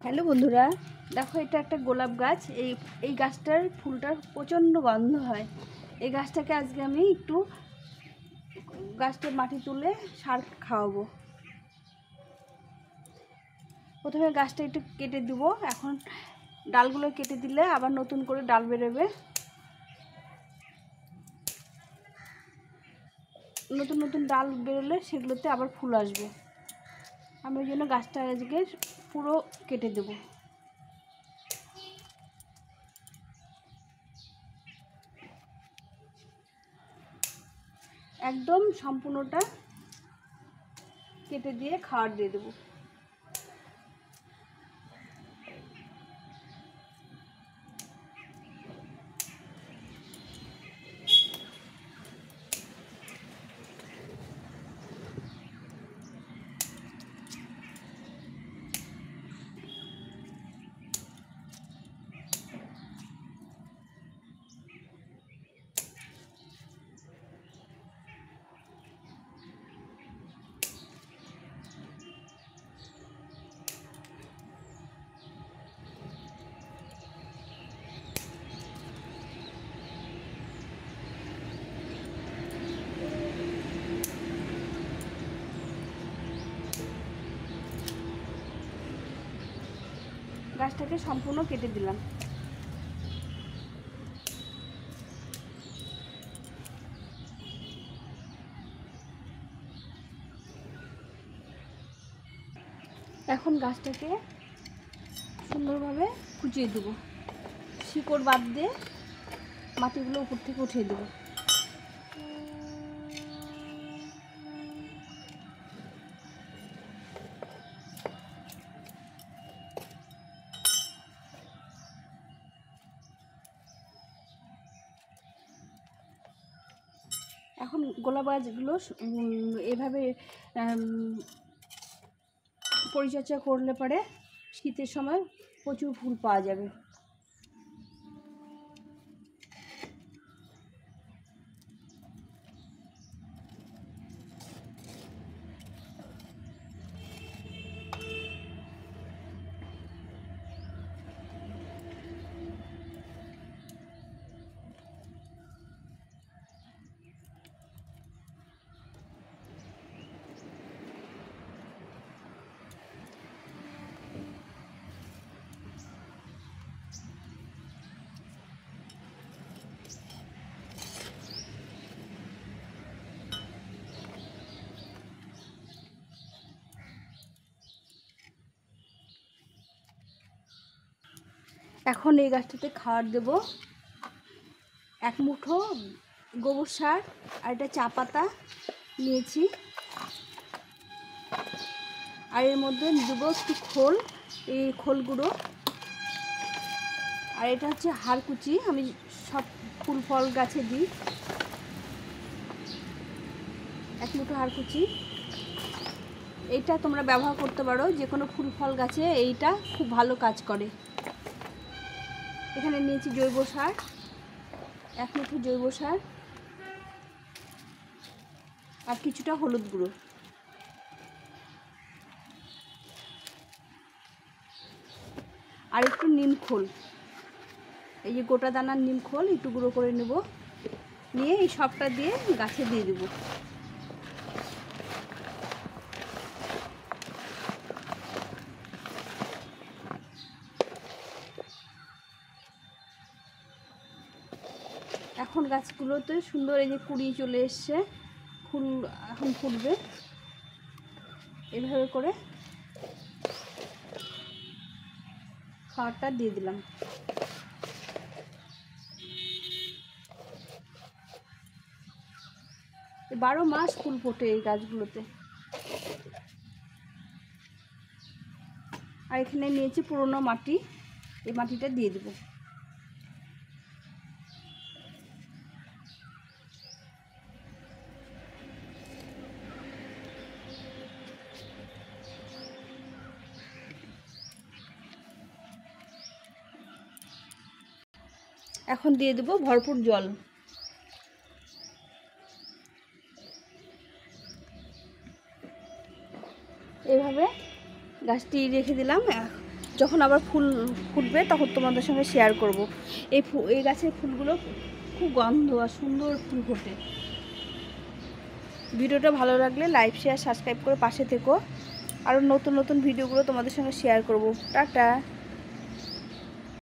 Hello বন্ধুরা, দেখো এটা একটা গোলাপ গাছ। এই গাছটার ফুলটার প্রচণ্ড গন্ধ হয়। এই গাছটাকে আজকে আমি একটু গাছটার মাটি তুলে সার খাওয়াবো। প্রথমে গাছটা একটু কেটে দেবো। এখন ডালগুলো কেটে দিলে আবার নতুন করে ডাল বেরোবে, নতুন নতুন ডাল বেরোলে সেগুলোতে আবার ফুল আসবে। আমি ওই জন্য গাছটা আজকে পুরো কেটে দেবো। একদম সম্পূর্ণটা কেটে দিয়ে খাবার দিয়ে দেবো। গাছটাকে সম্পূর্ণ কেটে দিলাম। এখন গাছটাকে সুন্দরভাবে কুচিয়ে দেবো। শিকড় বাদ দিয়ে মাটিগুলো উপর থেকে উঠিয়ে দেবো। এখন গোলাপ গাছগুলো এভাবে পরিচর্যা করলে পরে শীতের সময় প্রচুর ফুল পাওয়া যাবে। এখন এই গাছটাতে খাবার দেব। এক মুঠো গোবর সার আর এটা চা পাতা নিয়েছি, আর এর মধ্যে দেবো একটু খোল, এই খোল গুঁড়ো। আর এটা হচ্ছে হাড় কুচি, আমি সব ফুল ফল গাছে দিই। এক মুঠো হাড় কুচি, এইটা তোমরা ব্যবহার করতে পারো যে কোনো ফুল ফল গাছে, এইটা খুব ভালো কাজ করে। এখানে নিয়েছি জৈব সার, এক মুঠো জৈব সার আর কিছুটা হলুদ গুঁড়ো। আর একটু নিম খোল, এই যে গোটা দানার নিম খোল একটু গুঁড়ো করে নেব, নিয়ে এই সবটা দিয়ে গাছে দিয়ে দেবো। এখন গাছগুলোতে সুন্দর এই যে কুড়ি চলে এসছে, ফুল এখন ফুটবে। এভাবে করে খাবারটা দিয়ে দিলাম। 12 মাস ফুল ফোটে এই গাছগুলোতে। আর এখানে নিয়েছি পুরনো মাটি, এই মাটিটা দিয়ে দেবো। এখন দিয়ে দেবো ভরপুর জল। এভাবে গাছটি রেখে দিলাম। যখন আবার ফুল ফুটবে তখন তোমাদের সঙ্গে শেয়ার করব। এই গাছের ফুলগুলো খুব গন্ধ আর সুন্দর ফুল ফোটে। ভিডিওটা ভালো লাগলে লাইক শেয়ার সাবস্ক্রাইব করে পাশে থেকো। আরও নতুন নতুন ভিডিওগুলো তোমাদের সঙ্গে শেয়ার করব। টাটা।